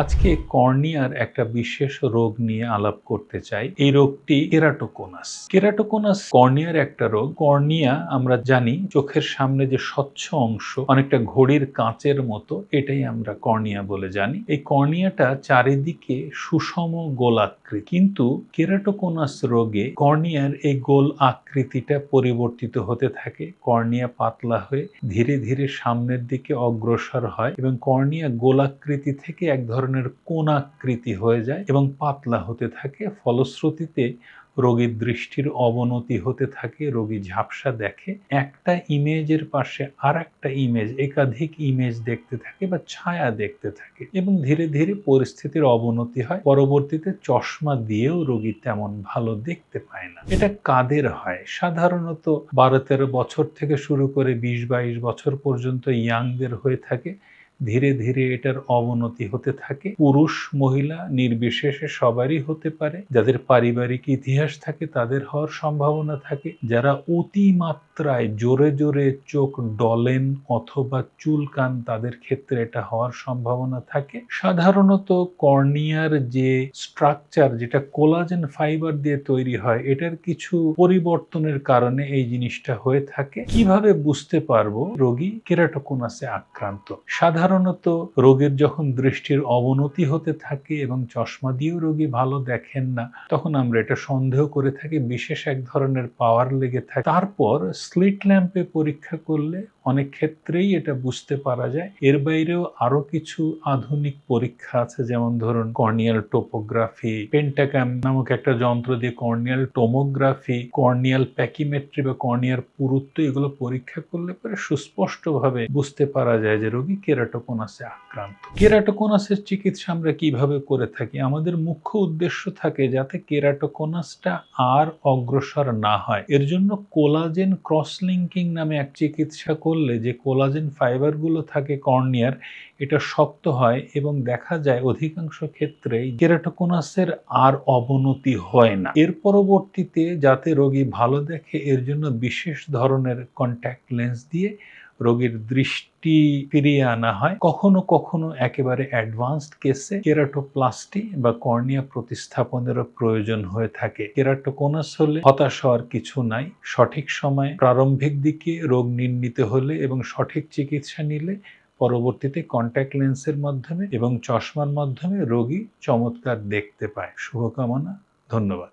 আজকে কর্নিয়ার একটা বিশেষ রোগ নিয়ে আলাপ করতে চাই। এই রোগটি কেরাটোকোনাস। কেরাটোকোনাস কর্নিয়ার একটা রোগ। কর্নিয়া আমরা জানি চোখের সামনে যে স্বচ্ছ অংশ, অনেকটা ঘড়ির কাঁচের মতো, এটাই আমরা কর্নিয়া বলে জানি। এই কর্নিয়াটা চারিদিকে সুষম গোলাকৃতি, কিন্তু কেরাটোকোনাস রোগে কর্নিয়ার এই গোল আকৃতিটা পরিবর্তিত হতে থাকে। কর্নিয়া পাতলা হয়ে ধীরে ধীরে সামনের দিকে অগ্রসর হয় এবং কর্নিয়া গোলাকৃতি থেকে এক ধরনের কোণাকৃতি হয়ে যায় এবং পাতলা হতে থাকে। ফলশ্রুতিতে রোগীর দৃষ্টির অবনতি হতে থাকে, রোগী ঝাপসা দেখে, একটা ইমেজের পাশে আর একটা ইমেজ, একাধিক ইমেজ দেখতে থাকে বা ছায়া দেখতে থাকে এবং ধীরে ধীরে পরিস্থিতির অবনতি হয়। পরবর্তীতে চশমা দিয়েও রোগী তেমন ভালো দেখতে পায় না। এটা কাদের হয়? সাধারণত 12-13 বছর থেকে শুরু করে 20-22 বছর পর্যন্ত ইয়াংদের হয়ে থাকে। ধীরে ধীরে এটার অবনতি হতে থাকে। পুরুষ মহিলা নির্বিশেষে সবারই হতে পারে। যাদের পারিবারিক ইতিহাস থাকে তাদের হওয়ার সম্ভাবনা থাকে। যারা অতিমাত্রায় জোরে জোরে চোখ ডলেন অথবা চুলকান, তাদের ক্ষেত্রে এটা হওয়ার সম্ভাবনা থাকে। সাধারণত কর্নিয়ার যে স্ট্রাকচার, যেটা কোলাজেন ফাইবার দিয়ে তৈরি হয়, এটার কিছু পরিবর্তনের কারণে এই জিনিসটা হয়ে থাকে। কিভাবে বুঝতে পারবো রোগী কেরাটোকোনাসে আক্রান্ত? সাধারণত রোগীর যখন দৃষ্টির অবনতি হতে থাকে এবং চশমা দিয়েও রোগী ভালো দেখেন না, তখন আমরা এটা সন্দেহ করে থাকি বিশেষ এক ধরনের পাওয়ার লেগে থাকে। তারপর স্লিট ল্যাম্পে পরীক্ষা করলে অনেক ক্ষেত্রেই এটা বুঝতে পারা যায়। এর বাইরেও আরো কিছু আধুনিক পরীক্ষা আছে, যেমন ধরুন কর্নিয়াল টোপোগ্রাফি, পেন্টাগ্রাম নামক একটা যন্ত্র দিয়ে কর্নিয়াল টোমোগ্রাফি, কর্নিয়াল প্যাকিমেট্রি বা কর্নিয়ার পুরুত্ব, এগুলো পরীক্ষা করলে পরে সুস্পষ্টভাবে বুঝতে পারা যায় যে রোগী কেরাটোকোনাসে আক্রান্ত। কেরাটোকোনাসের চিকিৎসা আমরা কিভাবে করে থাকি? আমাদের মুখ্য উদ্দেশ্য থাকে যাতে কেরাটোকোনাসটা আর অগ্রসর না হয়। এর জন্য কোলাজেন ক্রস লিঙ্কিং নামে এক চিকিৎসা করলে যে কোলাজেন ফাইবারগুলো থাকে কর্নিয়ার, এটা শক্ত হয় এবং দেখা যায় অধিকাংশ ক্ষেত্রেই কেরাটোকোনাসের আর অবনতি হয় না। এর পরবর্তীতে যাতে রোগী ভালো দেখে, এর জন্য বিশেষ ধরনের কন্ট্যাক্ট লেন্স দিয়ে রোগীর দৃষ্টি ফিরিয়ে আনা হয়। কখনো কখনো একেবারে অ্যাডভান্সড কেসে কেরাটোপ্লাস্টি বা কর্নিয়া প্রতিস্থাপনেরও প্রয়োজন হয়ে থাকে। কেরাটোকোনাস হলে হতাশ হওয়ার কিছু নাই। সঠিক সময়ে প্রারম্ভিক দিকে রোগ নির্ণীত হলে এবং সঠিক চিকিৎসা নিলে পরবর্তীতে কন্ট্যাক্ট লেন্সের মাধ্যমে এবং চশমার মাধ্যমে রোগী চমৎকার দেখতে পায়। শুভকামনা। ধন্যবাদ।